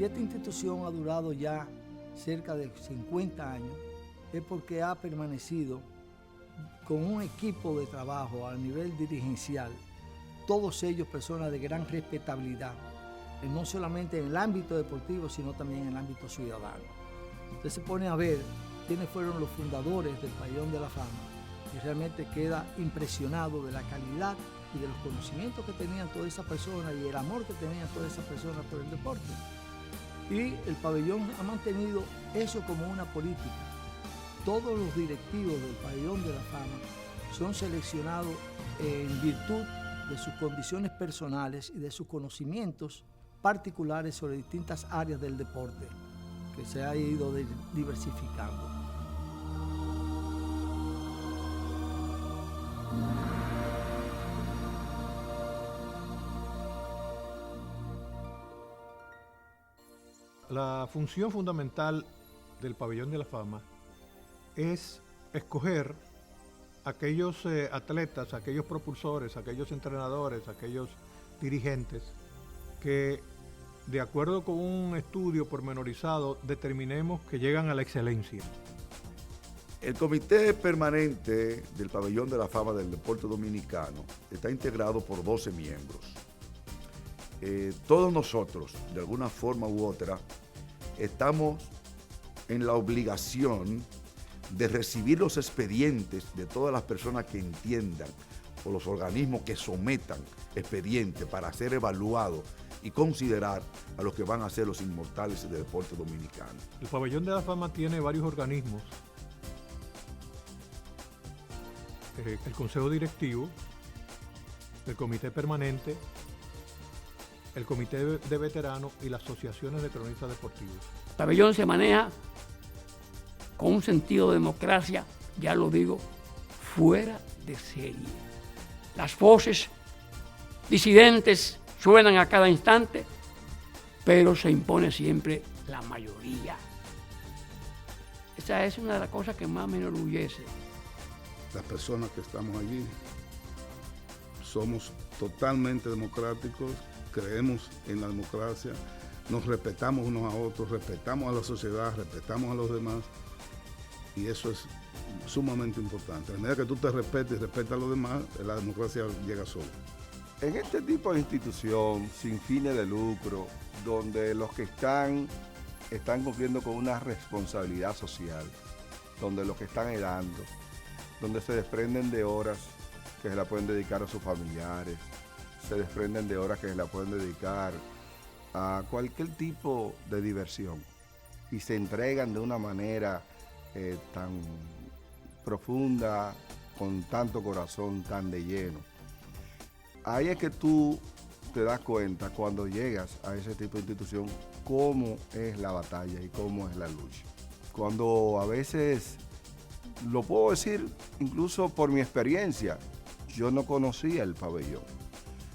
Si esta institución ha durado ya cerca de 50 años, es porque ha permanecido con un equipo de trabajo a nivel dirigencial, todos ellos personas de gran respetabilidad, no solamente en el ámbito deportivo, sino también en el ámbito ciudadano. Usted se pone a ver quiénes fueron los fundadores del Pabellón de la Fama y realmente queda impresionado de la calidad y de los conocimientos que tenían todas esas personas y el amor que tenían todas esas personas por el deporte. Y el pabellón ha mantenido eso como una política. Todos los directivos del Pabellón de la Fama son seleccionados en virtud de sus condiciones personales y de sus conocimientos particulares sobre distintas áreas del deporte que se ha ido diversificando. La función fundamental del Pabellón de la Fama es escoger aquellos atletas, aquellos propulsores, aquellos entrenadores, aquellos dirigentes que, de acuerdo con un estudio pormenorizado, determinemos que llegan a la excelencia. El Comité Permanente del Pabellón de la Fama del Deporte Dominicano está integrado por 12 miembros. Todos nosotros, de alguna forma u otra, estamos en la obligación de recibir los expedientes de todas las personas que entiendan o los organismos que sometan expedientes para ser evaluados y considerar a los que van a ser los inmortales del deporte dominicano. El Pabellón de la Fama tiene varios organismos. El Consejo Directivo, el Comité Permanente, el Comité de Veteranos y las asociaciones de cronistas deportivos. El pabellón se maneja con un sentido de democracia, ya lo digo, fuera de serie. Las voces disidentes suenan a cada instante, pero se impone siempre la mayoría. Esa es una de las cosas que más me enorgullece. Las personas que estamos allí somos totalmente democráticos, creemos en la democracia, nos respetamos unos a otros, respetamos a la sociedad, respetamos a los demás, y eso es sumamente importante. A medida que tú te respetes y respetas a los demás, la democracia llega sola. En este tipo de institución sin fines de lucro, donde los que están cumpliendo con una responsabilidad social, donde los que están heredando, donde se desprenden de horas que se la pueden dedicar a sus familiares, se desprenden de horas que se la pueden dedicar a cualquier tipo de diversión y se entregan de una manera tan profunda, con tanto corazón, tan de lleno. Ahí es que tú te das cuenta cuando llegas a ese tipo de institución cómo es la batalla y cómo es la lucha. Cuando a veces, lo puedo decir incluso por mi experiencia, yo no conocía el pabellón.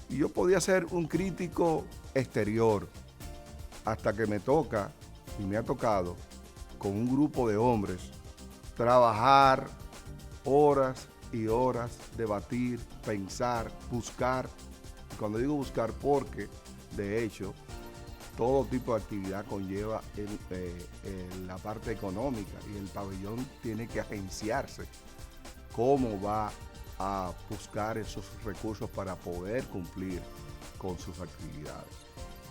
Y yo podía ser un crítico exterior hasta que me toca, y me ha tocado, con un grupo de hombres, trabajar horas y horas, debatir, pensar, buscar. Y cuando digo buscar, porque de hecho todo tipo de actividad conlleva la parte económica y el pabellón tiene que agenciarse cómo va a buscar esos recursos para poder cumplir con sus actividades.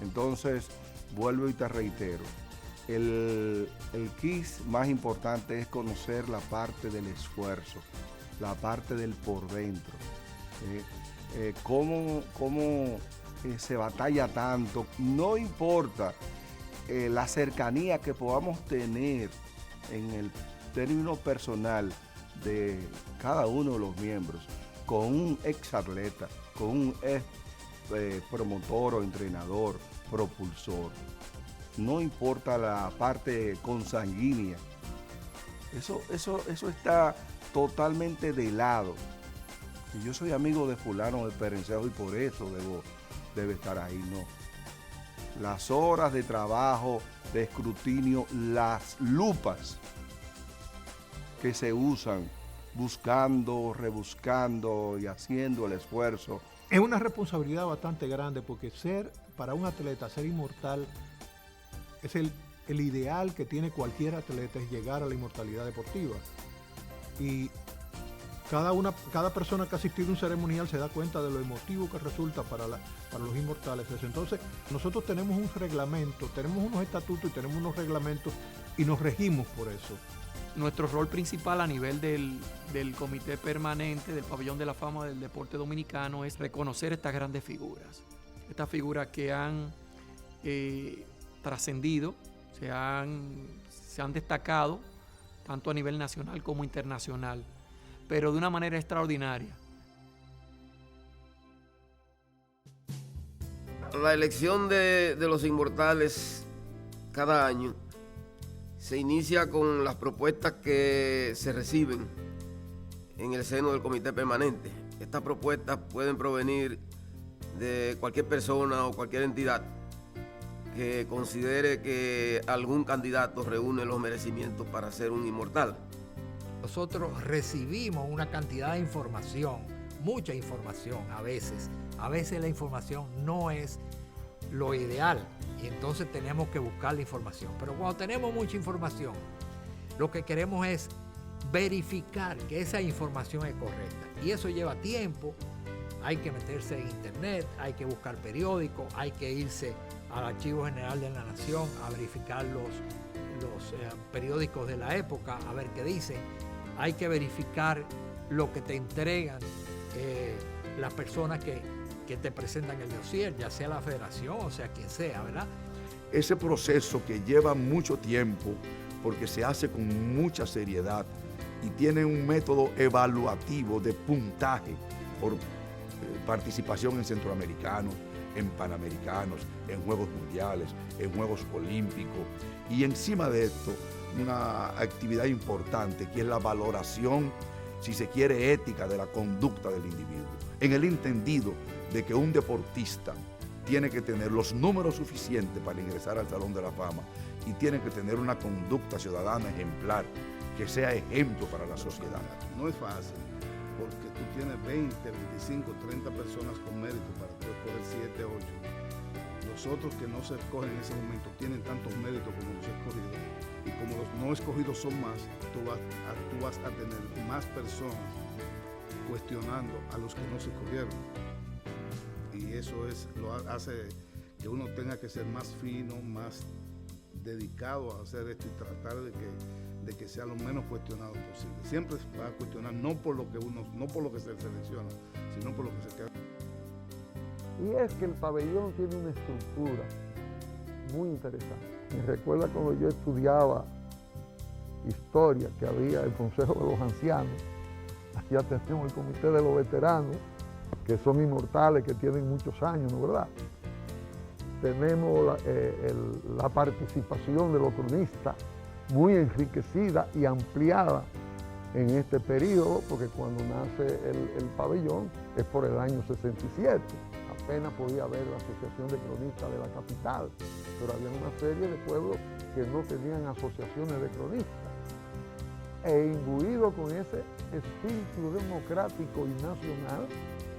Entonces, vuelvo y te reitero, el quiz más importante es conocer la parte del esfuerzo, la parte del por dentro, cómo se batalla tanto, no importa la cercanía que podamos tener en el término personal de cada uno de los miembros, con un ex atleta, con un ex promotor o entrenador, propulsor. No importa la parte consanguínea. Eso está totalmente de lado. Y yo soy amigo de fulano de Perencejo y por eso debe estar ahí, no. Las horas de trabajo, de escrutinio, las lupas que se usan buscando, rebuscando y haciendo el esfuerzo. Es una responsabilidad bastante grande porque para un atleta ser inmortal el ideal que tiene cualquier atleta, es llegar a la inmortalidad deportiva. Y cada persona que ha asistido a un ceremonial se da cuenta de lo emotivo que resulta para los inmortales. Entonces, nosotros tenemos un reglamento, tenemos unos estatutos y tenemos unos reglamentos y nos regimos por eso. Nuestro rol principal a nivel del comité permanente del Pabellón de la Fama del Deporte Dominicano es reconocer estas grandes figuras. Estas figuras que han trascendido, se han destacado tanto a nivel nacional como internacional, pero de una manera extraordinaria. La elección de los inmortales cada año se inicia con las propuestas que se reciben en el seno del comité permanente. Estas propuestas pueden provenir de cualquier persona o cualquier entidad que considere que algún candidato reúne los merecimientos para ser un inmortal. Nosotros recibimos una cantidad de información, mucha información a veces. A veces la información no es lo ideal y entonces tenemos que buscar la información. Pero cuando tenemos mucha información, lo que queremos es verificar que esa información es correcta. Y eso lleva tiempo, hay que meterse en internet, hay que buscar periódicos, hay que irse al Archivo General de la Nación a verificar los periódicos de la época, a ver qué dicen. Hay que verificar lo que te entregan las personas que te presentan el dossier, ya sea la federación o sea quien sea, ¿verdad? Ese proceso que lleva mucho tiempo porque se hace con mucha seriedad y tiene un método evaluativo de puntaje por participación en centroamericanos, en panamericanos, en Juegos Mundiales, en Juegos Olímpicos, y encima de esto una actividad importante que es la valoración, si se quiere, ética de la conducta del individuo, en el entendido de que un deportista tiene que tener los números suficientes para ingresar al Salón de la Fama y tiene que tener una conducta ciudadana ejemplar que sea ejemplo para la sociedad. No es fácil, porque tú tienes 20, 25, 30 personas con mérito para tú escoger 7, 8. Los otros que no se escogen en ese momento tienen tantos méritos como los escogidos. Y como los no escogidos son más, tú vas a tener más personas cuestionando a los que no se escogieron. Y eso hace que uno tenga que ser más fino, más dedicado a hacer esto y tratar de que sea lo menos cuestionado posible. Siempre se va a cuestionar, no por lo que se selecciona, sino por lo que se queda. Y es que el pabellón tiene una estructura muy interesante. Me recuerda cuando yo estudiaba historia, que había el Consejo de los Ancianos, allá tenemos el Comité de los Veteranos, que son inmortales, que tienen muchos años, ¿no verdad? Tenemos la participación de los cronistas, muy enriquecida y ampliada en este periodo, porque cuando nace el pabellón es por el año 67. Apenas podía haber la Asociación de Cronistas de la capital, pero había una serie de pueblos que no tenían asociaciones de cronistas. E imbuido con ese espíritu democrático y nacional,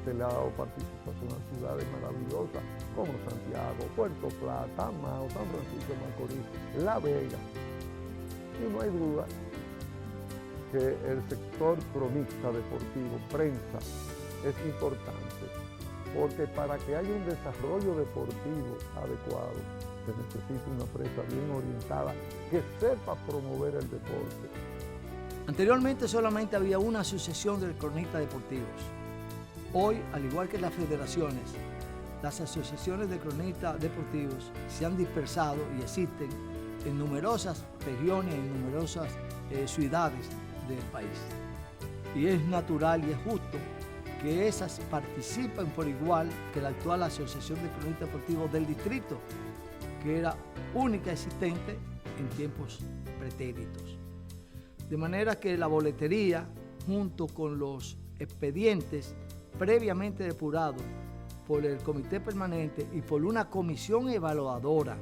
se le ha dado participación a ciudades maravillosas como Santiago, Puerto Plata, Mao, San Francisco de Macorís, La Vega. Y no hay duda que el sector cronista deportivo, prensa, es importante, porque para que haya un desarrollo deportivo adecuado, se necesita una prensa bien orientada que sepa promover el deporte. Anteriormente solamente había una asociación de cronistas deportivos. Hoy, al igual que las federaciones, las asociaciones de cronistas deportivos se han dispersado y existen en numerosas regiones, en numerosas ciudades del país. Y es natural y es justo que esas participen por igual que la actual Asociación de Cronistas Deportivos del Distrito, que era única existente en tiempos pretéritos. De manera que la boletería, junto con los expedientes previamente depurados por el Comité Permanente y por una comisión evaluadora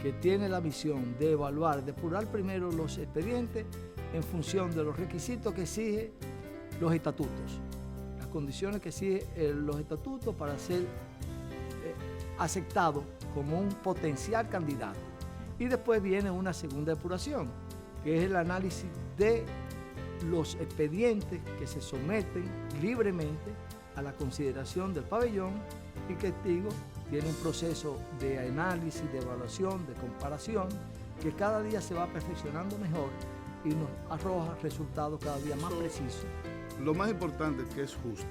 que tiene la misión de evaluar, depurar primero los expedientes en función de los requisitos que exigen los estatutos, las condiciones que exigen los estatutos para ser aceptado como un potencial candidato. Y después viene una segunda depuración, que es el análisis de los expedientes que se someten libremente a la consideración del pabellón y que, digo, tiene un proceso de análisis, de evaluación, de comparación, que cada día se va perfeccionando mejor y nos arroja resultados cada día más precisos. Lo más importante es que es justo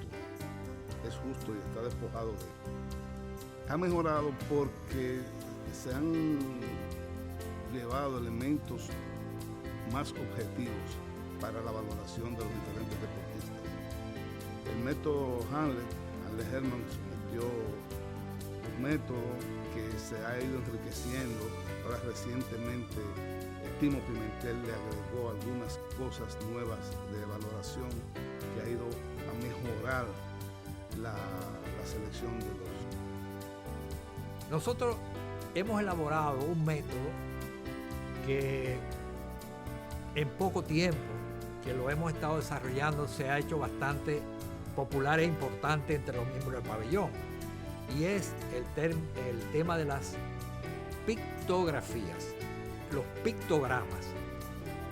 y está despojado de. Ha mejorado porque se han llevado elementos más objetivos para la valoración de los diferentes deportistas. El método Hanle Hermann sometió un método que se ha ido enriqueciendo. Ahora recientemente Timo Pimentel le agregó algunas cosas nuevas de valoración que ha ido a mejorar la selección de los. Nosotros hemos elaborado un método que en poco tiempo que lo hemos estado desarrollando se ha hecho bastante popular e importante entre los miembros del pabellón, y es el tema de las pictografías, los pictogramas.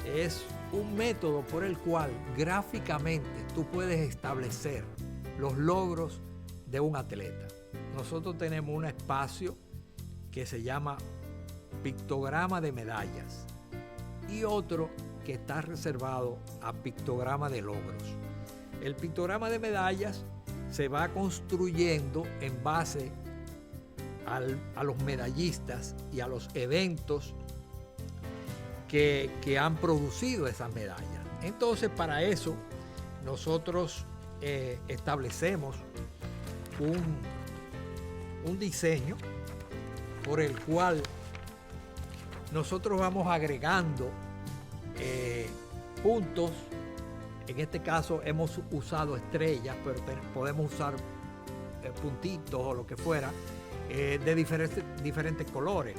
Es un método por el cual gráficamente tú puedes establecer los logros de un atleta. Nosotros tenemos un espacio que se llama pictograma de medallas y otro que está reservado a pictograma de logros. El pictograma de medallas se va construyendo en base a los medallistas y a los eventos que han producido esas medallas. Entonces, para eso nosotros establecemos un diseño por el cual nosotros vamos agregando puntos. En este caso hemos usado estrellas, pero podemos usar puntitos o lo que fuera, de diferentes colores.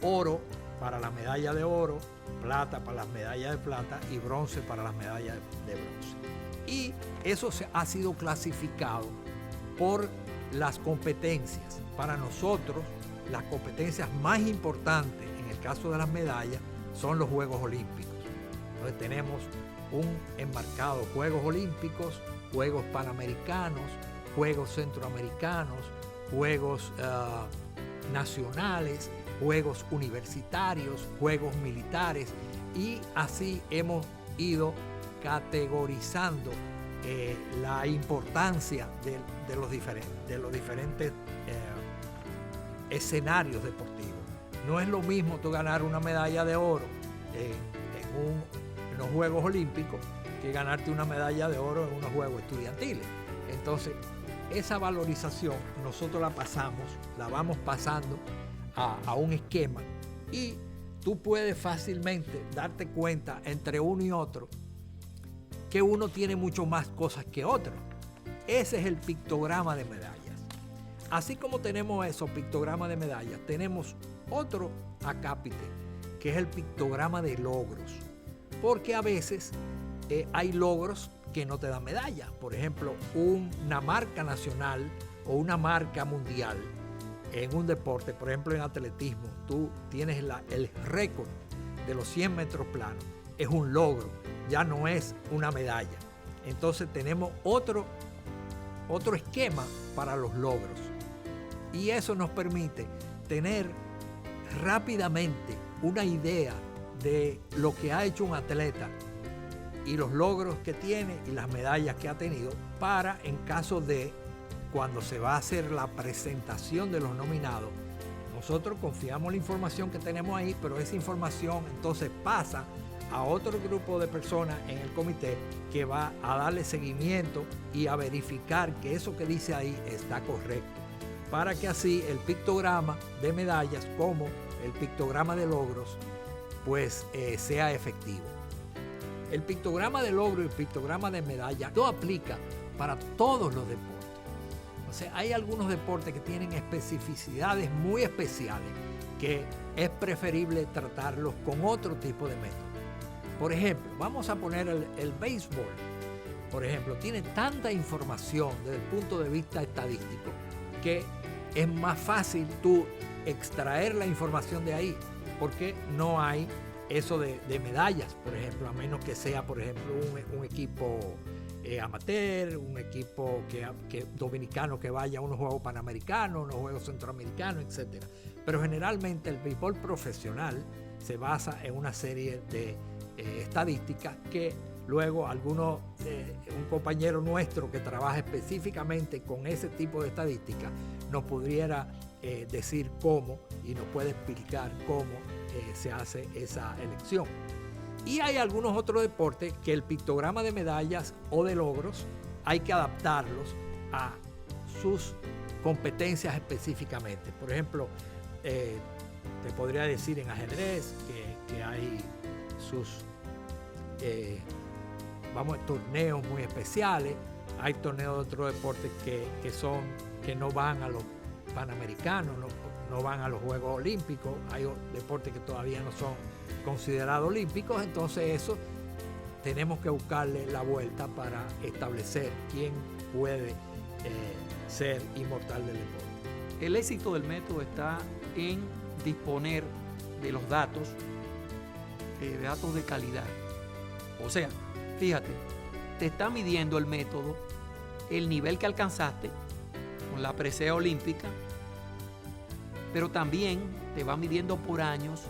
Oro para la medalla de oro, plata para las medallas de plata y bronce para las medallas de bronce. Y eso ha sido clasificado por las competencias. Para nosotros, las competencias más importantes en el caso de las medallas son los Juegos Olímpicos. Entonces tenemos un enmarcado Juegos Olímpicos, Juegos Panamericanos, Juegos Centroamericanos, Juegos Nacionales, Juegos Universitarios, Juegos Militares, y así hemos ido categorizando la importancia de los diferentes escenarios deportivos. No es lo mismo tú ganar una medalla de oro en los Juegos Olímpicos que ganarte una medalla de oro en unos Juegos Estudiantiles. Entonces, esa valorización nosotros la vamos pasando a un esquema, y tú puedes fácilmente darte cuenta entre uno y otro que uno tiene mucho más cosas que otro. Ese es el pictograma de medallas. Así como tenemos esos pictogramas de medallas, tenemos otro acápite, que es el pictograma de logros. Porque a veces hay logros que no te dan medalla. Por ejemplo, una marca nacional o una marca mundial en un deporte, por ejemplo en atletismo, tú tienes el récord de los 100 metros planos. Es un logro, ya no es una medalla. Entonces tenemos otro esquema para los logros. Y eso nos permite tener rápidamente una idea de lo que ha hecho un atleta y los logros que tiene y las medallas que ha tenido, para, en caso de cuando se va a hacer la presentación de los nominados, nosotros confiamos en la información que tenemos ahí, pero esa información entonces pasa a otro grupo de personas en el comité que va a darle seguimiento y a verificar que eso que dice ahí está correcto, para que así el pictograma de medallas como el pictograma de logros pues sea efectivo. El pictograma de logro y el pictograma de medalla no aplica para todos los deportes. O sea, hay algunos deportes que tienen especificidades muy especiales que es preferible tratarlos con otro tipo de método. Por ejemplo, vamos a poner el béisbol. Por ejemplo, tiene tanta información desde el punto de vista estadístico que es más fácil tú extraer la información de ahí. porque no hay eso de medallas, por ejemplo, a menos que sea, por ejemplo, un equipo amateur, un equipo que dominicano que vaya a unos Juegos Panamericanos, unos Juegos Centroamericanos, etc. Pero generalmente el béisbol profesional se basa en una serie de estadísticas que luego un compañero nuestro que trabaja específicamente con ese tipo de estadísticas nos pudiera decir cómo y nos puede explicar cómo se hace esa elección. Y hay algunos otros deportes que el pictograma de medallas o de logros hay que adaptarlos a sus competencias específicamente. Por ejemplo, te podría decir en ajedrez que hay sus torneos muy especiales. Hay torneos de otros deportes que no van a los Panamericanos, no van a los Juegos Olímpicos. Hay deportes que todavía no son considerados olímpicos, entonces eso tenemos que buscarle la vuelta para establecer quién puede ser inmortal del deporte. El éxito del método está en disponer de los datos de calidad. O sea, fíjate, te está midiendo el método el nivel que alcanzaste con la presea olímpica, pero también te va midiendo por años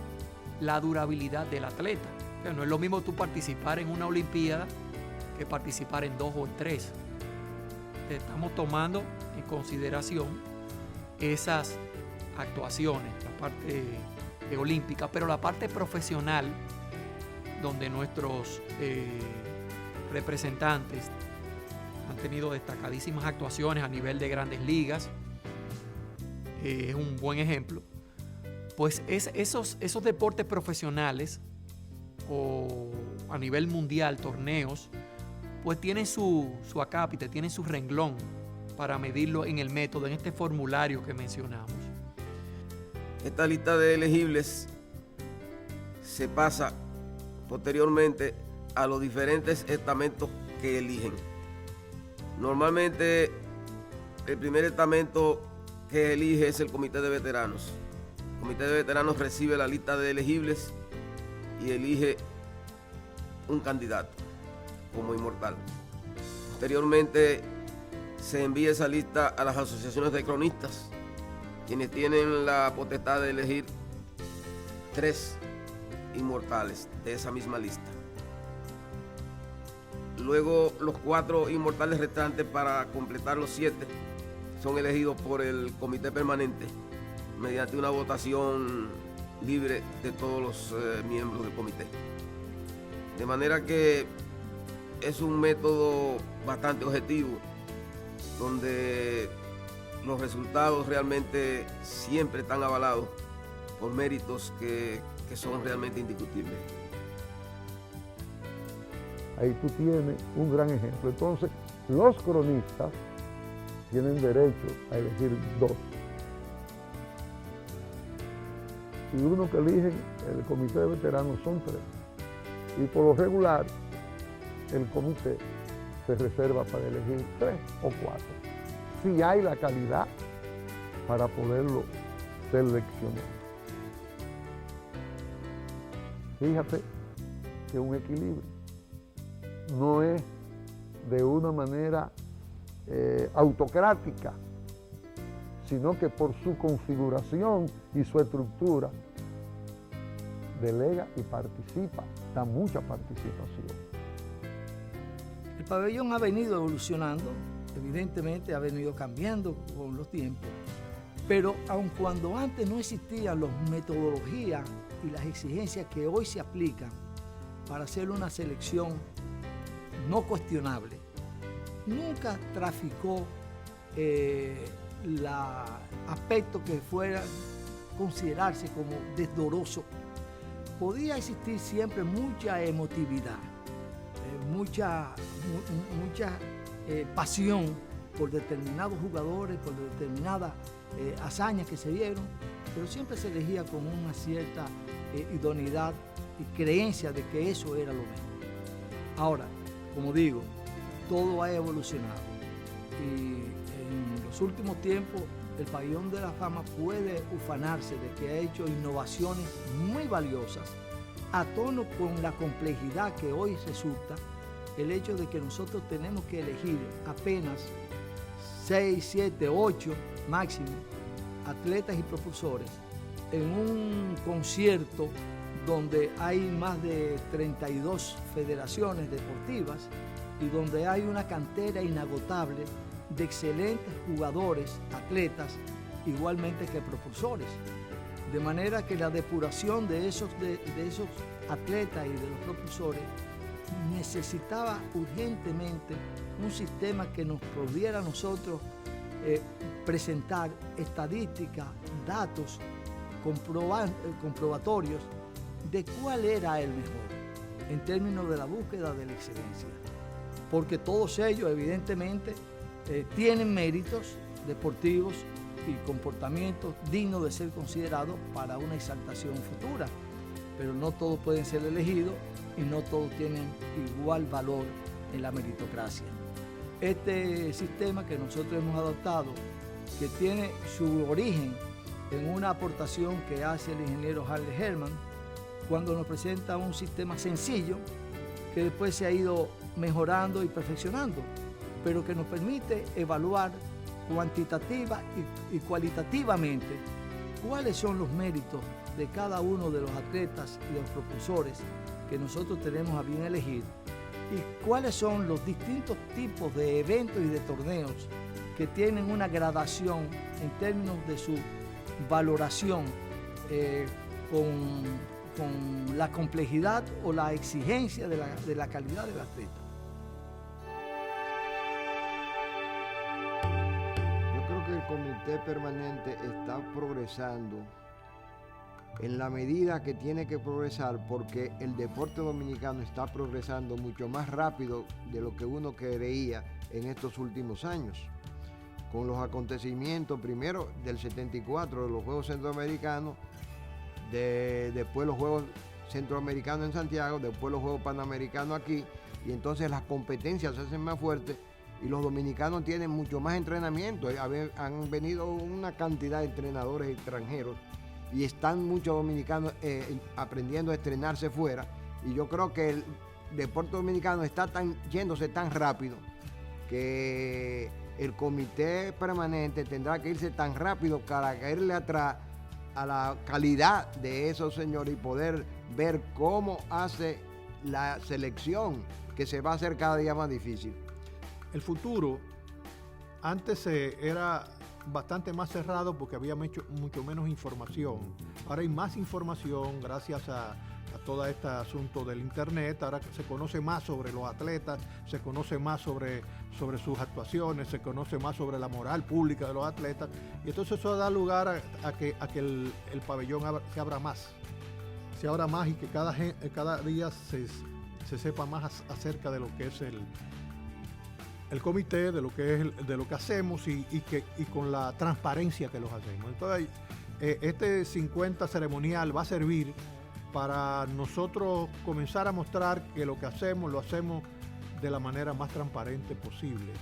la durabilidad del atleta. O sea, no es lo mismo tú participar en una olimpiada que participar en 2 o en 3. Estamos tomando en consideración esas actuaciones, la parte olímpica, pero la parte profesional, donde nuestros representantes han tenido destacadísimas actuaciones a nivel de grandes ligas, es un buen ejemplo. Pues esos deportes profesionales o a nivel mundial, torneos, pues tienen su acápite, tienen su renglón para medirlo en el método, en este formulario que mencionamos. Esta lista de elegibles se pasa posteriormente a los diferentes estamentos que eligen. Normalmente el primer estamento que elige es el Comité de Veteranos. El Comité de Veteranos recibe la lista de elegibles y elige un candidato como inmortal. Posteriormente se envía esa lista a las asociaciones de cronistas, quienes tienen la potestad de elegir 3 inmortales de esa misma lista. Luego los 4 inmortales restantes, para completar los 7, son elegidos por el comité permanente mediante una votación libre de todos los miembros del comité. De manera que es un método bastante objetivo, donde los resultados realmente siempre están avalados por méritos que son realmente indiscutibles. Ahí tú tienes un gran ejemplo. Entonces, los cronistas tienen derecho a elegir 2. Y uno que eligen el comité de veteranos son 3. Y por lo regular, el comité se reserva para elegir 3 o 4. Si hay la calidad para poderlo seleccionar. Fíjate que un equilibrio no es de una manera autocrática, sino que por su configuración y su estructura delega y participa, da mucha participación. El pabellón ha venido evolucionando, evidentemente ha venido cambiando con los tiempos, pero aun cuando antes no existían las metodologías y las exigencias que hoy se aplican para hacer una selección no cuestionable, nunca traficó aspecto que fuera considerarse como desdoroso. Podía existir siempre mucha emotividad, mucha pasión por determinados jugadores, por determinadas hazañas que se dieron, pero siempre se elegía con una cierta idoneidad y creencia de que eso era lo mejor. Ahora, como digo, todo ha evolucionado y en los últimos tiempos el Pabellón de la Fama puede ufanarse de que ha hecho innovaciones muy valiosas a tono con la complejidad que hoy resulta el hecho de que nosotros tenemos que elegir apenas 6, 7, 8 máximo atletas y propulsores en un concierto donde hay más de 32 federaciones deportivas y donde hay una cantera inagotable de excelentes jugadores, atletas, igualmente que propulsores. De manera que la depuración de esos atletas y de los propulsores necesitaba urgentemente un sistema que nos pudiera a nosotros presentar estadísticas, datos comprobatorios de cuál era el mejor en términos de la búsqueda de la excelencia. Porque todos ellos evidentemente tienen méritos deportivos y comportamientos dignos de ser considerados para una exaltación futura, pero no todos pueden ser elegidos y no todos tienen igual valor en la meritocracia. Este sistema que nosotros hemos adoptado, que tiene su origen en una aportación que hace el ingeniero Harley Herman, cuando nos presenta un sistema sencillo que después se ha ido mejorando y perfeccionando, pero que nos permite evaluar cuantitativa y cualitativamente cuáles son los méritos de cada uno de los atletas y de los propulsores que nosotros tenemos a bien elegir y cuáles son los distintos tipos de eventos y de torneos que tienen una gradación en términos de su valoración con la complejidad o la exigencia de la calidad del atleta. Yo creo que el comité permanente está progresando en la medida que tiene que progresar, porque el deporte dominicano está progresando mucho más rápido de lo que uno creía en estos últimos años. Con los acontecimientos, primero del 74, de los Juegos Centroamericanos, después los Juegos Centroamericanos en Santiago, después los Juegos Panamericanos aquí, y entonces las competencias se hacen más fuertes y los dominicanos tienen mucho más entrenamiento. Han venido una cantidad de entrenadores extranjeros y están muchos dominicanos aprendiendo a estrenarse fuera, y yo creo que el deporte dominicano está yéndose tan rápido que el comité permanente tendrá que irse tan rápido para caerle atrás a la calidad de esos señores y poder ver cómo hace la selección, que se va a hacer cada día más difícil. El futuro antes era bastante más cerrado porque había mucho menos información. Ahora hay más información gracias a todo este asunto del internet. Ahora se conoce más sobre los atletas, se conoce más sobre sus actuaciones, se conoce más sobre la moral pública de los atletas, y entonces eso da lugar a que el pabellón se abra más y que cada día se sepa más acerca de lo que es el comité, de lo que hacemos y con la transparencia que los hacemos. Entonces este 50 ceremonial va a servir para nosotros comenzar a mostrar que lo que hacemos, lo hacemos de la manera más transparente posible.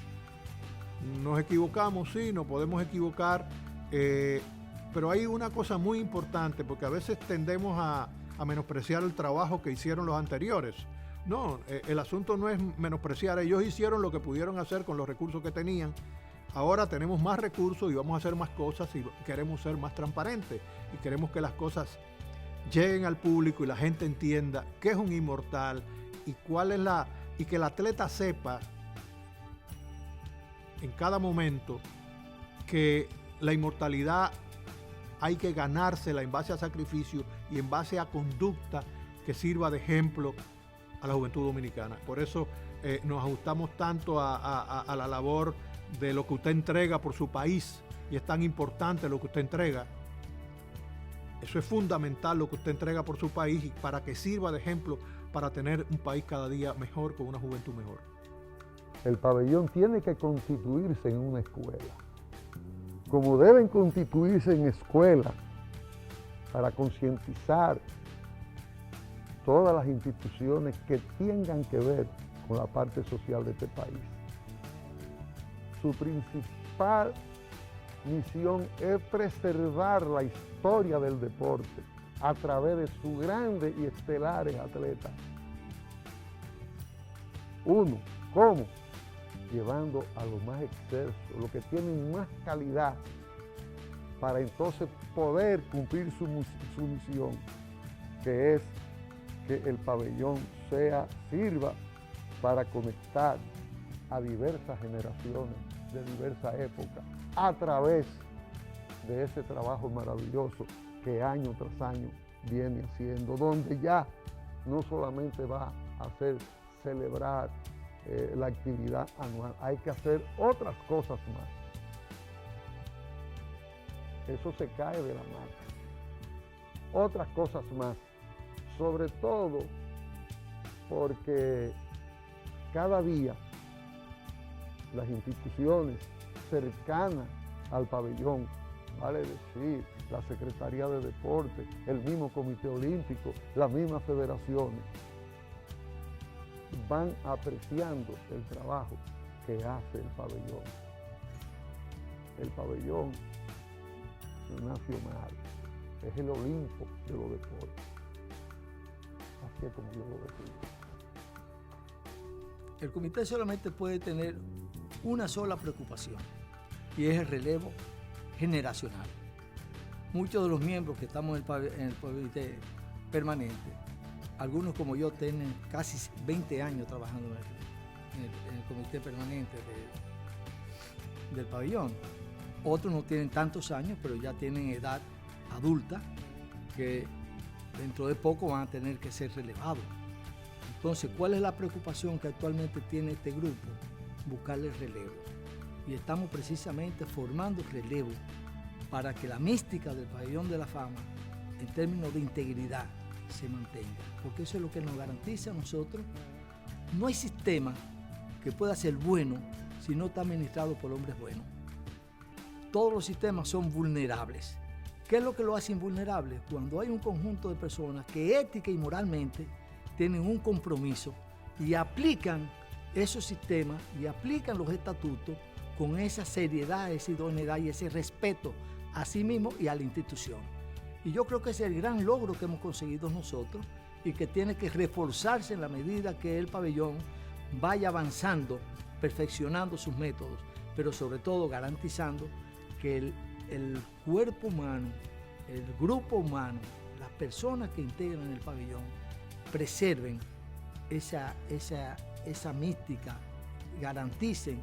Nos equivocamos, sí, nos podemos equivocar, pero hay una cosa muy importante, porque a veces tendemos a menospreciar el trabajo que hicieron los anteriores. No, el asunto no es menospreciar, ellos hicieron lo que pudieron hacer con los recursos que tenían. Ahora tenemos más recursos y vamos a hacer más cosas y queremos ser más transparentes y queremos que las cosas lleguen al público y la gente entienda qué es un inmortal y y que el atleta sepa en cada momento que la inmortalidad hay que ganársela en base a sacrificio y en base a conducta que sirva de ejemplo a la juventud dominicana. Por eso nos ajustamos tanto a la labor de lo que usted entrega por su país, y es tan importante lo que usted entrega. Eso es fundamental, lo que usted entrega por su país, y para que sirva de ejemplo para tener un país cada día mejor, con una juventud mejor. El pabellón tiene que constituirse en una escuela, como deben constituirse en escuelas para concientizar todas las instituciones que tengan que ver con la parte social de este país. Su principal misión es preservar la historia del deporte a través de sus grandes y estelares atletas. Uno, ¿cómo? Llevando a los más excelsos, los que tienen más calidad, para entonces poder cumplir su misión, que es que el pabellón sirva para conectar a diversas generaciones de diversas épocas a través de ese trabajo maravilloso que año tras año viene haciendo, donde ya no solamente va a hacer celebrar la actividad anual, hay que hacer otras cosas más. Eso se cae de la mano. Otras cosas más, sobre todo porque cada día las instituciones cercanas al pabellón, vale decir, la Secretaría de Deporte, el mismo Comité Olímpico, las mismas federaciones, van apreciando el trabajo que hace el pabellón. El pabellón nacional es el Olimpo de los deportes. Así es como yo lo defino. El comité solamente puede tener una sola preocupación, y es el relevo generacional. Muchos de los miembros que estamos en el comité permanente, algunos como yo tienen casi 20 años trabajando en el comité permanente del pabellón. Otros no tienen tantos años, pero ya tienen edad adulta, que dentro de poco van a tener que ser relevados. Entonces, ¿cuál es la preocupación que actualmente tiene este grupo? Buscarle relevo. Y estamos precisamente formando relevo para que la mística del Pabellón de la Fama, en términos de integridad, se mantenga. Porque eso es lo que nos garantiza a nosotros. No hay sistema que pueda ser bueno si no está administrado por hombres buenos. Todos los sistemas son vulnerables. ¿Qué es lo que lo hace invulnerable? Cuando hay un conjunto de personas que ética y moralmente tienen un compromiso y aplican esos sistemas y aplican los estatutos con esa seriedad, esa idoneidad y ese respeto a sí mismo y a la institución. Y yo creo que ese es el gran logro que hemos conseguido nosotros y que tiene que reforzarse en la medida que el pabellón vaya avanzando, perfeccionando sus métodos, pero sobre todo garantizando que el cuerpo humano, el grupo humano, las personas que integran el pabellón preserven esa mística, garanticen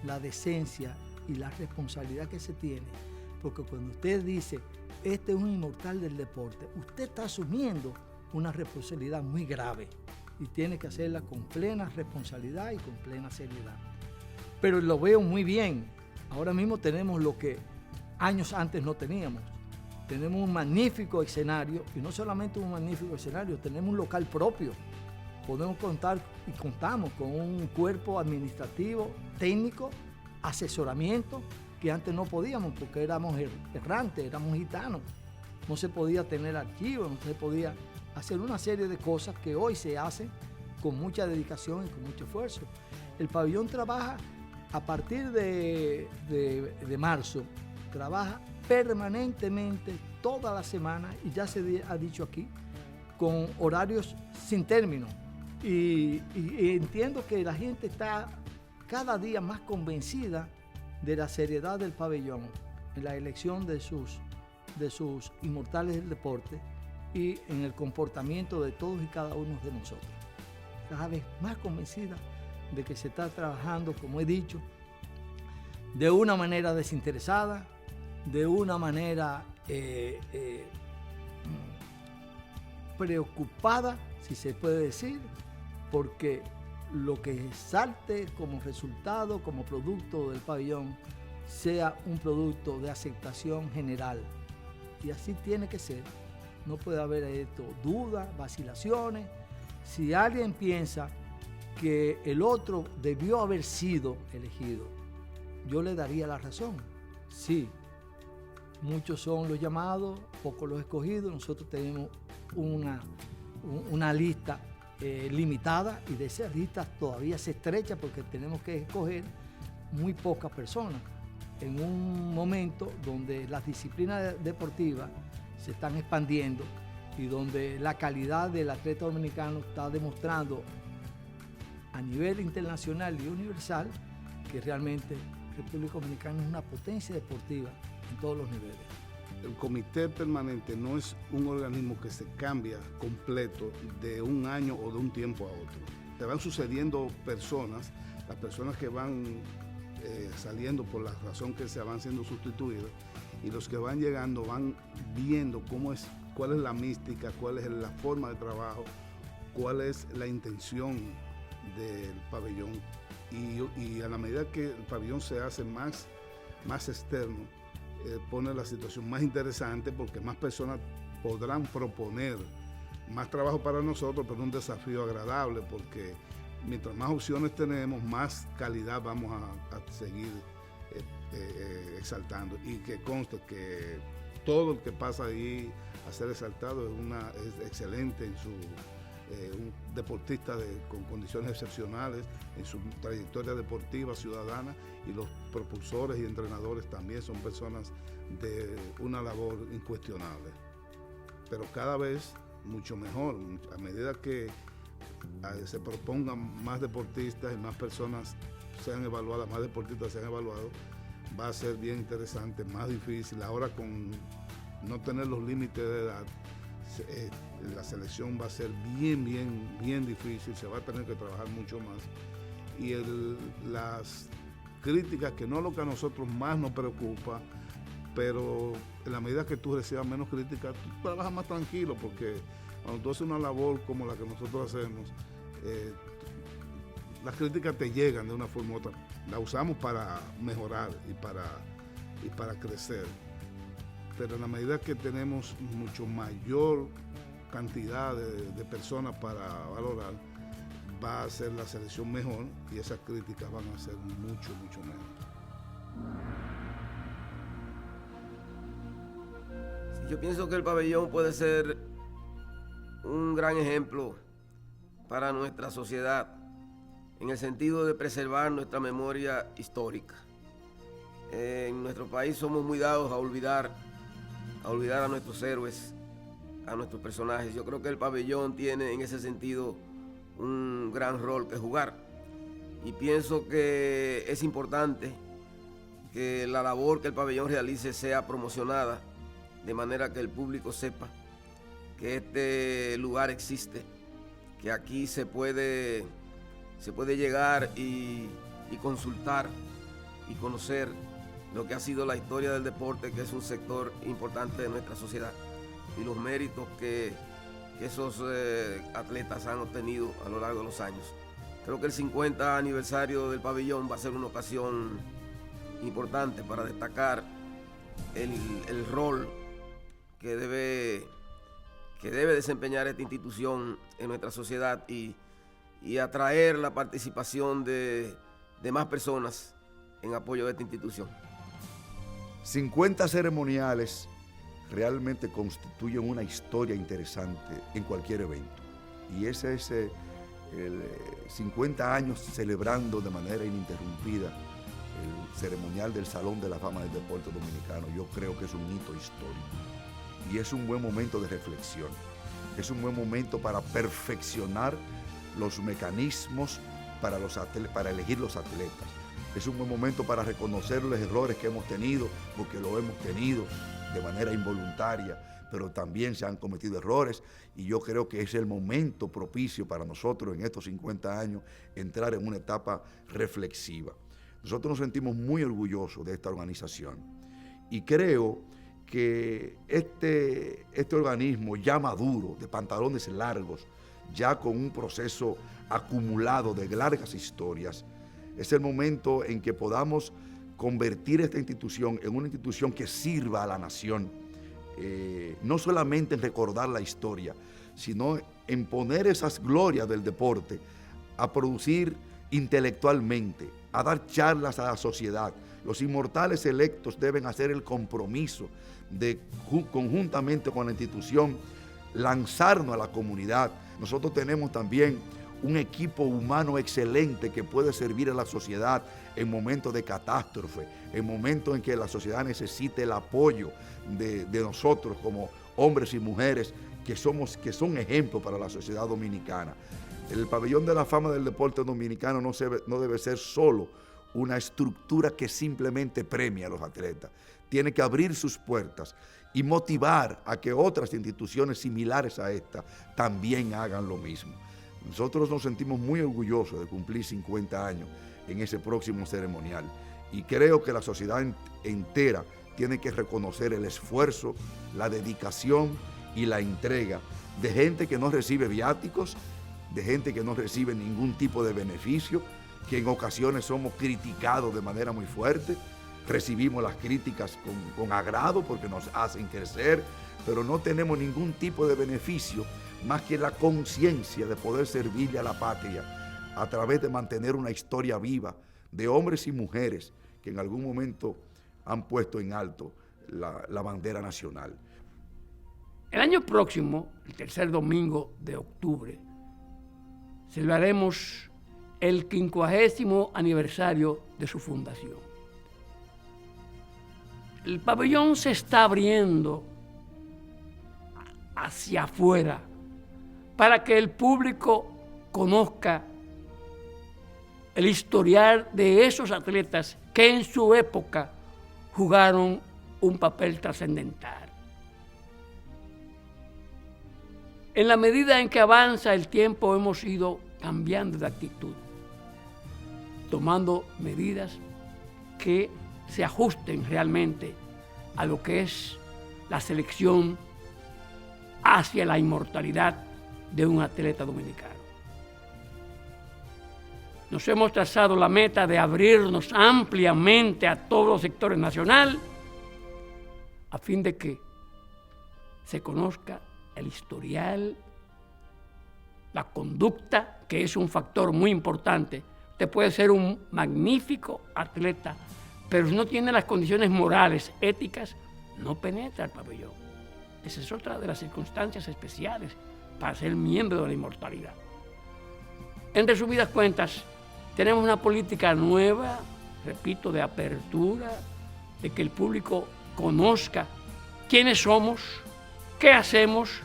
la decencia y la responsabilidad que se tiene. Porque cuando usted dice, este es un inmortal del deporte, usted está asumiendo una responsabilidad muy grave y tiene que hacerla con plena responsabilidad y con plena seriedad. Pero lo veo muy bien. Ahora mismo tenemos lo que años antes no teníamos. Tenemos un magnífico escenario, y no solamente un magnífico escenario, tenemos un local propio. Podemos contar y contamos con un cuerpo administrativo, técnico, asesoramiento, que antes no podíamos porque éramos errantes, éramos gitanos. No se podía tener archivos, no se podía hacer una serie de cosas que hoy se hacen con mucha dedicación y con mucho esfuerzo. El pabellón trabaja a partir de marzo, trabaja permanentemente toda la semana, y ya se ha dicho aquí, con horarios sin término. Y entiendo que la gente está cada día más convencida de la seriedad del pabellón en la elección de sus inmortales del deporte y en el comportamiento de todos y cada uno de nosotros. Cada vez más convencida de que se está trabajando, como he dicho, de una manera desinteresada, de una manera preocupada, si se puede decir, porque lo que salte como resultado, como producto del pabellón, sea un producto de aceptación general. Y así tiene que ser. No puede haber esto, dudas, vacilaciones. Si alguien piensa que el otro debió haber sido elegido, yo le daría la razón. Sí, muchos son los llamados, pocos los escogidos. Nosotros tenemos una lista limitada, y de esa lista todavía se estrecha porque tenemos que escoger muy pocas personas. en un momento donde las disciplinas deportivas se están expandiendo y donde la calidad del atleta dominicano está demostrando a nivel internacional y universal que realmente República Dominicana es una potencia deportiva en todos los niveles. El comité permanente no es un organismo que se cambia completo de un año o de un tiempo a otro. Te van sucediendo personas, las personas que van saliendo por la razón que se van siendo sustituidas, y los que van llegando van viendo cuál es la mística, cuál es la forma de trabajo, cuál es la intención del pabellón. Y a la medida que el pabellón se hace más externo, pone la situación más interesante, porque más personas podrán proponer más trabajo para nosotros, pero un desafío agradable, porque mientras más opciones tenemos, más calidad vamos a seguir exaltando. Y que conste que todo el que pasa ahí a ser exaltado es excelente en su un deportista con condiciones excepcionales en su trayectoria deportiva, ciudadana, y los propulsores y entrenadores también son personas de una labor incuestionable. Pero cada vez mucho mejor, a medida que se propongan más deportistas y más personas sean evaluadas, más deportistas sean evaluados, va a ser bien interesante, más difícil. Ahora, con no tener los límites de edad, la selección va a ser bien difícil, se va a tener que trabajar mucho más. Y las críticas, que no es lo que a nosotros más nos preocupa, pero en la medida que tú recibas menos críticas, tú trabajas más tranquilo, porque cuando tú haces una labor como la que nosotros hacemos, las críticas te llegan de una forma u otra. La usamos para mejorar y para crecer. Pero en la medida que tenemos mucho mayor cantidad de personas para valorar, va a ser la selección mejor, y esas críticas van a ser mucho menos. Yo pienso que el pabellón puede ser un gran ejemplo para nuestra sociedad en el sentido de preservar nuestra memoria histórica. En nuestro país somos muy dados a olvidar a nuestros héroes, a nuestros personajes. Yo creo que el pabellón tiene en ese sentido un gran rol que jugar, y pienso que es importante que la labor que el pabellón realice sea promocionada, de manera que el público sepa que este lugar existe, que aquí se puede llegar y consultar y conocer lo que ha sido la historia del deporte, que es un sector importante de nuestra sociedad, y los méritos que esos atletas han obtenido a lo largo de los años. Creo que el 50 aniversario del pabellón va a ser una ocasión importante para destacar el rol que debe desempeñar esta institución en nuestra sociedad, y atraer la participación de más personas en apoyo de esta institución. 50 ceremoniales realmente constituyen una historia interesante en cualquier evento. Y ese es el 50 años celebrando de manera ininterrumpida el ceremonial del Salón de la Fama del Deporte Dominicano. Yo creo que es un hito histórico. Y es un buen momento de reflexión. Es un buen momento para perfeccionar los mecanismos para elegir los atletas. Es un buen momento para reconocer los errores que hemos tenido, porque lo hemos tenido de manera involuntaria, pero también se han cometido errores, y yo creo que es el momento propicio para nosotros en estos 50 años entrar en una etapa reflexiva. Nosotros nos sentimos muy orgullosos de esta organización, y creo que este organismo ya maduro, de pantalones largos, ya con un proceso acumulado de largas historias, es el momento en que podamos convertir esta institución en una institución que sirva a la nación, no solamente en recordar la historia, sino en poner esas glorias del deporte a producir intelectualmente, a dar charlas a la sociedad. Los inmortales electos deben hacer el compromiso de, conjuntamente con la institución, lanzarnos a la comunidad. Nosotros tenemos también un equipo humano excelente que puede servir a la sociedad en momentos de catástrofe, en momentos en que la sociedad necesite el apoyo de nosotros como hombres y mujeres que son ejemplos para la sociedad dominicana. El Pabellón de la Fama del Deporte Dominicano no debe ser solo una estructura que simplemente premia a los atletas. Tiene que abrir sus puertas y motivar a que otras instituciones similares a esta también hagan lo mismo. Nosotros nos sentimos muy orgullosos de cumplir 50 años en ese próximo ceremonial y creo que la sociedad entera tiene que reconocer el esfuerzo, la dedicación y la entrega de gente que no recibe viáticos, de gente que no recibe ningún tipo de beneficio, que en ocasiones somos criticados de manera muy fuerte, recibimos las críticas con agrado porque nos hacen crecer, pero no tenemos ningún tipo de beneficio más que la conciencia de poder servirle a la patria a través de mantener una historia viva de hombres y mujeres que en algún momento han puesto en alto la bandera nacional. El año próximo, el tercer domingo de octubre, celebraremos el 50º aniversario de su fundación. El pabellón se está abriendo hacia afuera para que el público conozca el historial de esos atletas que en su época jugaron un papel trascendental. En la medida en que avanza el tiempo hemos ido cambiando de actitud, tomando medidas que se ajusten realmente a lo que es la selección hacia la inmortalidad de un atleta dominicano. Nos hemos trazado la meta de abrirnos ampliamente a todos los sectores nacionales a fin de que se conozca el historial, la conducta, que es un factor muy importante. Usted puede ser un magnífico atleta, pero si no tiene las condiciones morales, éticas, no penetra el pabellón. Esa es otra de las circunstancias especiales para ser miembro de la inmortalidad. En resumidas cuentas, tenemos una política nueva, repito, de apertura, de que el público conozca quiénes somos, qué hacemos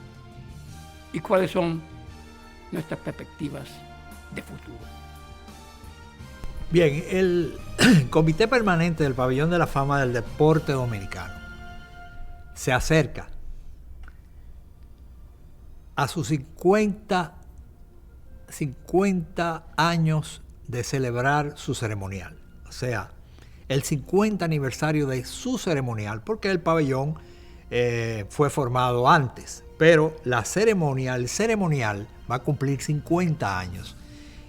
y cuáles son nuestras perspectivas de futuro. Bien, el Comité Permanente del Pabellón de la Fama del Deporte Dominicano se acerca a sus 50 años de celebrar su ceremonial. O sea, el 50 aniversario de su ceremonial, porque el pabellón fue formado antes, pero el ceremonial va a cumplir 50 años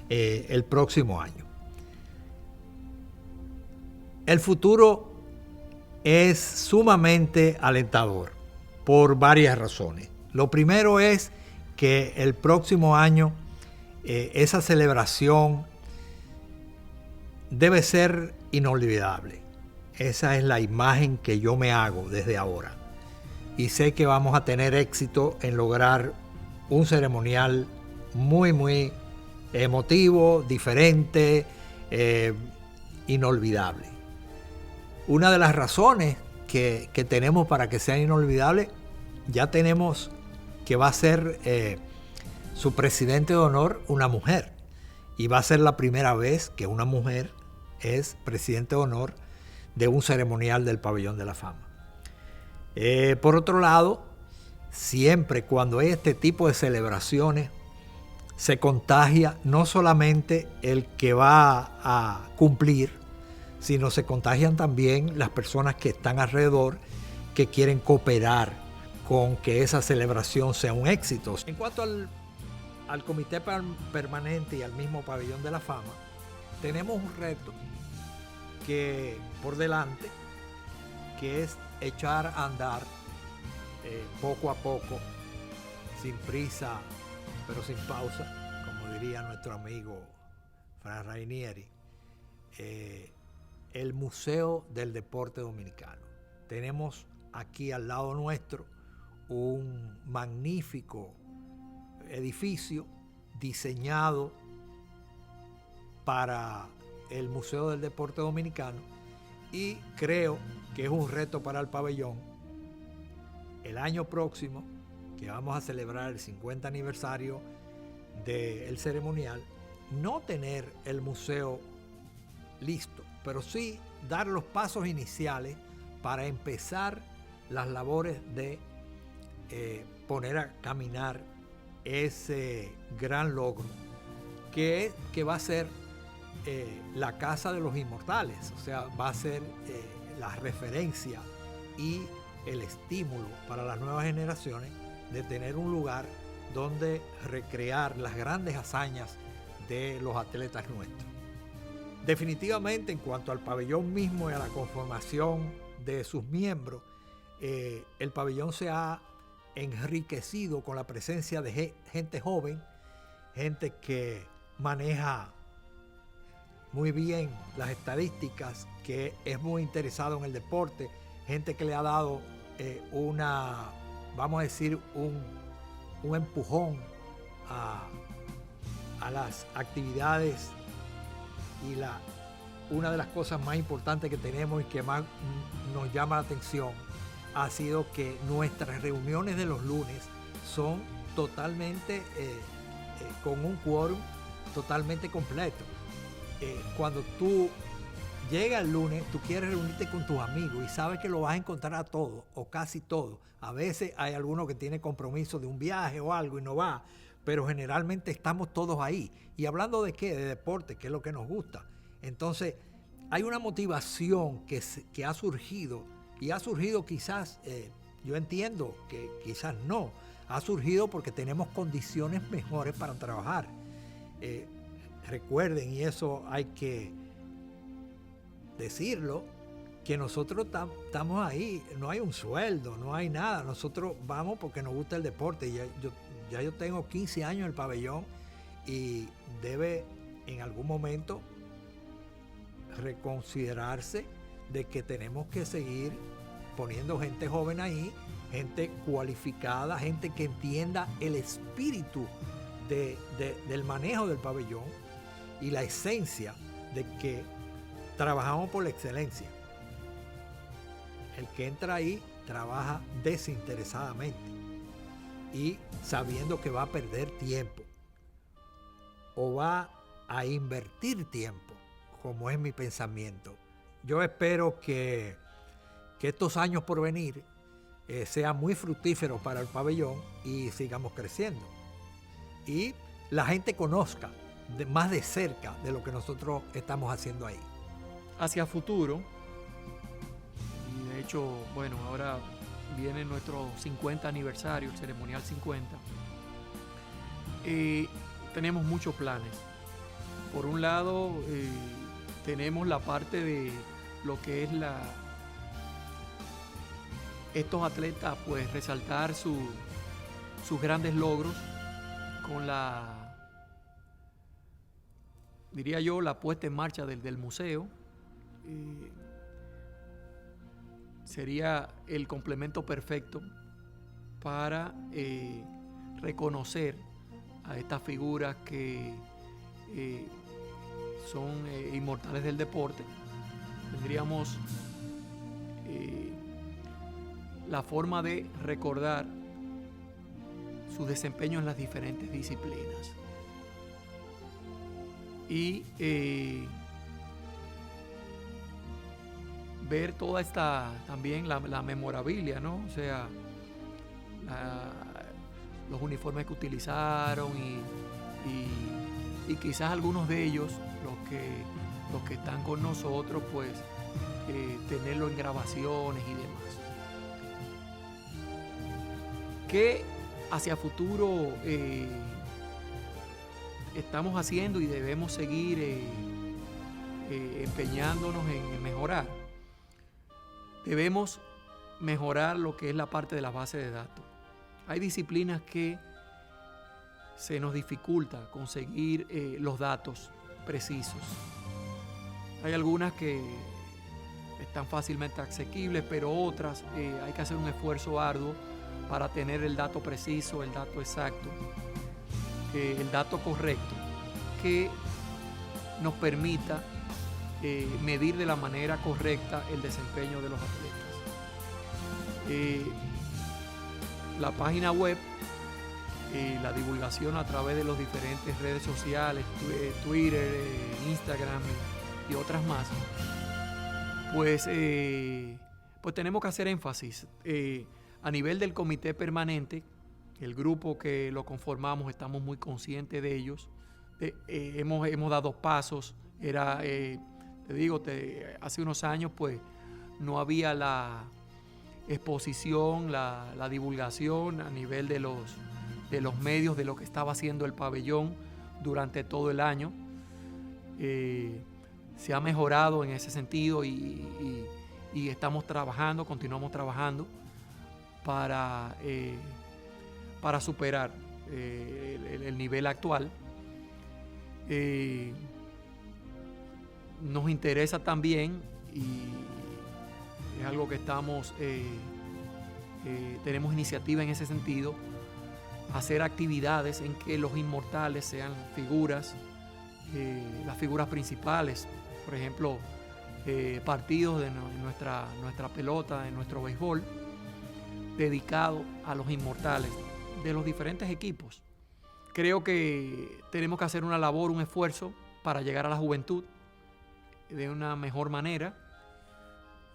el próximo año. El futuro es sumamente alentador por varias razones. Lo primero es que el próximo año esa celebración debe ser inolvidable. Esa es la imagen que yo me hago desde ahora. Y sé que vamos a tener éxito en lograr un ceremonial muy, muy emotivo, diferente, inolvidable. Una de las razones que tenemos para que sea inolvidable, ya tenemos que va a ser su presidente de honor una mujer. Y va a ser la primera vez que una mujer es presidente de honor de un ceremonial del Pabellón de la Fama. Por otro lado, siempre cuando hay este tipo de celebraciones, se contagia no solamente el que va a cumplir, sino se contagian también las personas que están alrededor, que quieren cooperar con que esa celebración sea un éxito. En cuanto al Comité Permanente y al mismo Pabellón de la Fama, tenemos un reto que por delante, que es echar a andar poco a poco, sin prisa, pero sin pausa, como diría nuestro amigo Fran Rainieri, el Museo del Deporte Dominicano. Tenemos aquí al lado nuestro un magnífico edificio diseñado para el Museo del Deporte Dominicano, y creo que es un reto para el pabellón el año próximo, que vamos a celebrar el 50 aniversario del ceremonial, no tener el museo listo, pero sí dar los pasos iniciales para empezar las labores de poner a caminar ese gran logro que va a ser la Casa de los Inmortales. O sea, va a ser la referencia y el estímulo para las nuevas generaciones de tener un lugar donde recrear las grandes hazañas de los atletas nuestros. Definitivamente, en cuanto al pabellón mismo y a la conformación de sus miembros, el pabellón se ha enriquecido con la presencia de gente joven, gente que maneja muy bien las estadísticas, que es muy interesado en el deporte, gente que le ha dado vamos a decir, un empujón a las actividades, y una de las cosas más importantes que tenemos y que más nos llama la atención ha sido que nuestras reuniones de los lunes son totalmente con un quórum totalmente completo. Cuando tú llegas el lunes, tú quieres reunirte con tus amigos y sabes que lo vas a encontrar a todos o casi todos. A veces hay alguno que tiene compromiso de un viaje o algo y no va, pero generalmente estamos todos ahí. ¿Y hablando de qué? De deporte, que es lo que nos gusta. Entonces, hay una motivación que ha surgido, y ha surgido quizás, yo entiendo que quizás no, ha surgido porque tenemos condiciones mejores para trabajar. Recuerden, y eso hay que decirlo, que nosotros estamos ahí, no hay un sueldo, no hay nada, nosotros vamos porque nos gusta el deporte. Ya yo tengo 15 años en el pabellón y debe en algún momento reconsiderarse de que tenemos que seguir poniendo gente joven ahí, gente cualificada, gente que entienda el espíritu del manejo del pabellón y la esencia de que trabajamos por la excelencia. El que entra ahí trabaja desinteresadamente y sabiendo que va a perder tiempo o va a invertir tiempo, como es mi pensamiento. Yo espero que estos años por venir sean muy fructíferos para el pabellón y sigamos creciendo. Y la gente conozca más de cerca de lo que nosotros estamos haciendo ahí. Hacia futuro, y de hecho, bueno, ahora viene nuestro 50 aniversario, el ceremonial 50, tenemos muchos planes. Por un lado, tenemos la parte de lo que es estos atletas, pues resaltar sus grandes logros con diría yo, la puesta en marcha del museo. Sería el complemento perfecto para reconocer a estas figuras que son inmortales del deporte. Tendríamos la forma de recordar su desempeño en las diferentes disciplinas y ver toda esta, también la memorabilia, ¿no? O sea, los uniformes que utilizaron y quizás algunos de ellos, los que están con nosotros, pues tenerlo en grabaciones y demás. ¿Qué hacia futuro estamos haciendo y debemos seguir empeñándonos en mejorar? Debemos mejorar lo que es la parte de la base de datos. Hay disciplinas que se nos dificulta conseguir los datos precisos. Hay algunas que están fácilmente asequibles, pero otras hay que hacer un esfuerzo arduo para tener el dato preciso, el dato exacto. el dato correcto que nos permita medir de la manera correcta el desempeño de los atletas. La página web, la divulgación a través de las diferentes redes sociales, Twitter, Instagram y otras más, pues tenemos que hacer énfasis. A nivel del comité permanente, el grupo que lo conformamos, estamos muy conscientes de ellos. Hemos dado pasos. Hace unos años pues no había la exposición, la divulgación a nivel de los medios de lo que estaba haciendo el pabellón durante todo el año. Se ha mejorado en ese sentido y continuamos trabajando para superar el nivel actual. Nos interesa también, y es algo que tenemos iniciativa en ese sentido, hacer actividades en que los inmortales sean figuras, las figuras principales. Por ejemplo, partidos de nuestra pelota, de nuestro béisbol, dedicado a los inmortales de los diferentes equipos. Creo que tenemos que hacer una labor, un esfuerzo para llegar a la juventud de una mejor manera,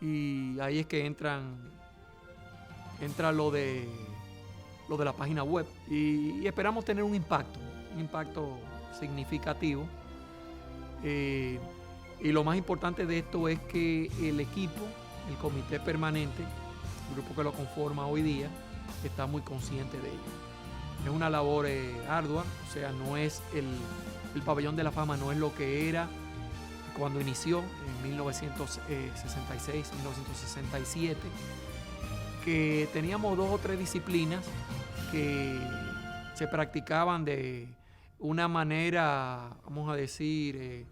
y ahí es que entra lo de la página web, y esperamos tener un impacto significativo. Y lo más importante de esto es que el equipo, el comité permanente, el grupo que lo conforma hoy día, está muy consciente de ello. Es una labor ardua, o sea, no es el Pabellón de la Fama no es lo que era cuando inició en 1966, 1967, que teníamos 2 o 3 disciplinas que se practicaban de una manera, vamos a decir,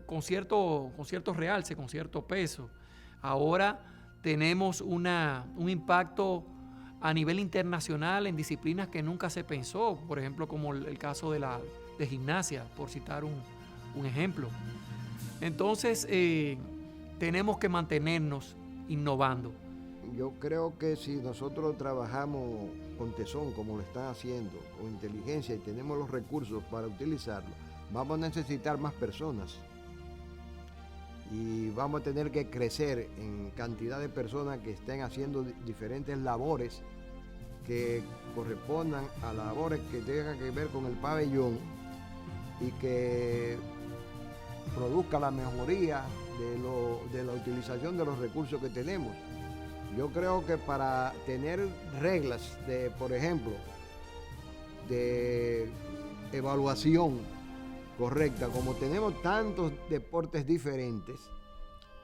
con cierto realce, con cierto peso. Ahora tenemos un impacto a nivel internacional en disciplinas que nunca se pensó, por ejemplo, como el caso de gimnasia, por citar un ejemplo. Entonces, tenemos que mantenernos innovando. Yo creo que si nosotros trabajamos con tesón, como lo están haciendo, con inteligencia, y tenemos los recursos para utilizarlo, vamos a necesitar más personas. Y vamos a tener que crecer en cantidad de personas que estén haciendo diferentes labores que correspondan a labores que tengan que ver con el pabellón y que produzca la mejoría de la utilización de los recursos que tenemos. Yo creo que para tener reglas por ejemplo, de evaluación correcta, como tenemos tantos deportes diferentes,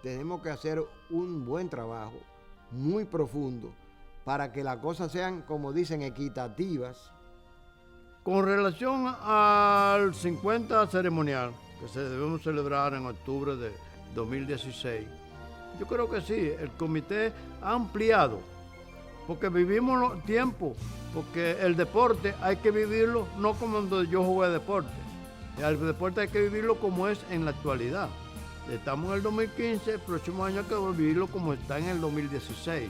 tenemos que hacer un buen trabajo, muy profundo, para que las cosas sean, como dicen, equitativas. Con relación al 50 ceremonial, que se debemos celebrar en octubre de 2016, yo creo que sí, el comité ha ampliado, porque vivimos los tiempos, porque el deporte hay que vivirlo no como cuando yo jugué deporte. El deporte hay que vivirlo como es en la actualidad. Estamos en el 2015, el próximo año hay que vivirlo como está en el 2016.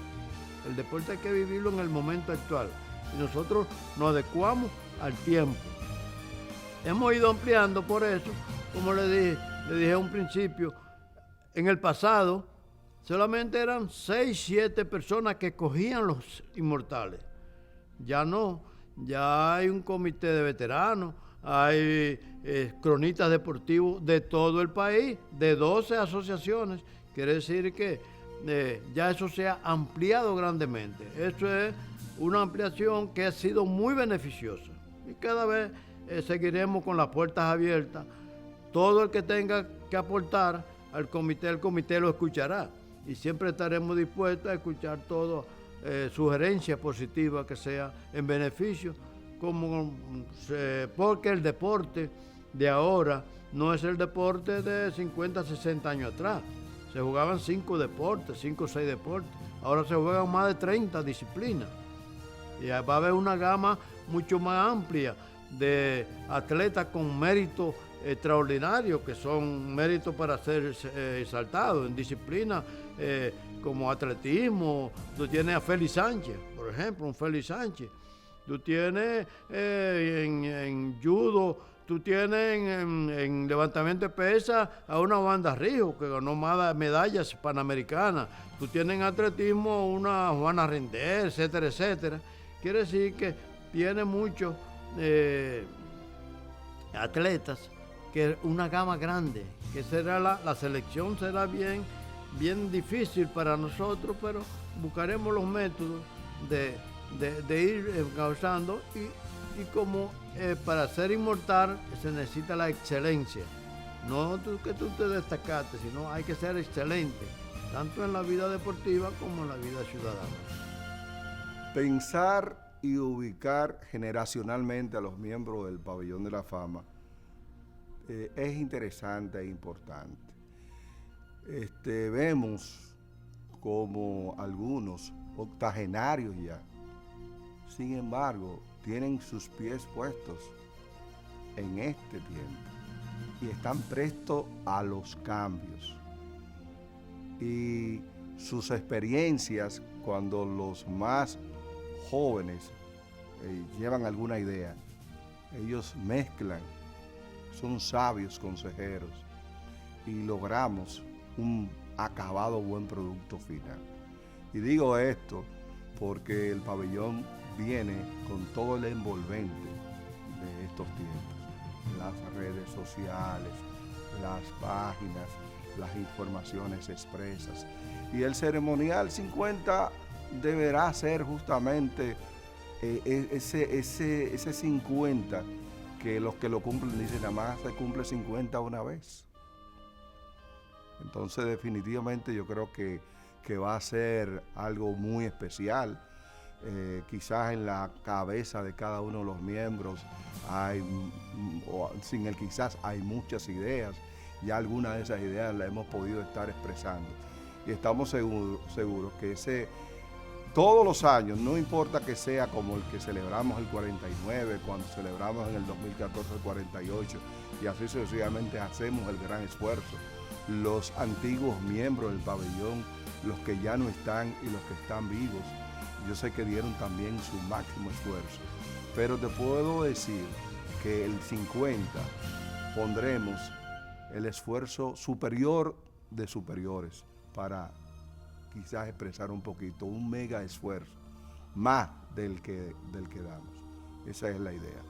El deporte hay que vivirlo en el momento actual. Y nosotros nos adecuamos al tiempo. Hemos ido ampliando por eso, como le dije a un principio, en el pasado solamente eran 6, 7 personas que cogían los inmortales. Ya no, ya hay un comité de veteranos, hay cronistas deportivos de todo el país, de 12 asociaciones. Quiere decir que ya eso se ha ampliado grandemente. Eso es una ampliación que ha sido muy beneficiosa. Y cada vez seguiremos con las puertas abiertas. Todo el que tenga que aportar al comité, el comité lo escuchará. Y siempre estaremos dispuestos a escuchar todas sugerencias positivas que sea en beneficio, porque el deporte de ahora no es el deporte de 50, 60 años atrás. Se jugaban 5 deportes, 5 o 6 deportes. Ahora se juegan más de 30 disciplinas. Y va a haber una gama mucho más amplia de atletas con méritos extraordinarios, que son méritos para ser exaltados en disciplinas como atletismo. Tú tienes a Félix Sánchez, por ejemplo, un Félix Sánchez. Tú tienes en judo, tú tienes en levantamiento de pesas a una Wanda Ríos, que ganó medallas panamericanas. Tú tienes en atletismo una Juana Render, etcétera, etcétera. Quiere decir que tiene muchos atletas, que una gama grande, que será la selección será bien difícil para nosotros, pero buscaremos los métodos de ir causando y como para ser inmortal se necesita la excelencia. No que tú te destacaste, sino hay que ser excelente, tanto en la vida deportiva como en la vida ciudadana. Pensar y ubicar generacionalmente a los miembros del Pabellón de la Fama es interesante e importante. Vemos como algunos octogenarios ya, sin embargo, tienen sus pies puestos en este tiempo y están prestos a los cambios. Y sus experiencias, cuando los más jóvenes llevan alguna idea, ellos mezclan, son sabios consejeros y logramos un acabado buen producto final. Y digo esto porque el pabellón viene con todo el envolvente de estos tiempos, las redes sociales, las páginas, las informaciones expresas. Y el ceremonial 50 deberá ser justamente ese 50 que los que lo cumplen dicen, nada más se cumple 50 una vez. Entonces definitivamente yo creo que va a ser algo muy especial. Quizás en la cabeza de cada uno de los miembros sin el quizás hay muchas ideas. Ya algunas de esas ideas las hemos podido estar expresando. Y estamos seguros que todos los años, no importa que sea como el que celebramos el 49, cuando celebramos en el 2014 el 48, y así sucesivamente hacemos el gran esfuerzo. Los antiguos miembros del pabellón, los que ya no están y los que están vivos, yo sé que dieron también su máximo esfuerzo. Pero te puedo decir que el 50 pondremos el esfuerzo superior de superiores para quizás expresar un poquito, un mega esfuerzo, más del que damos. Esa es la idea.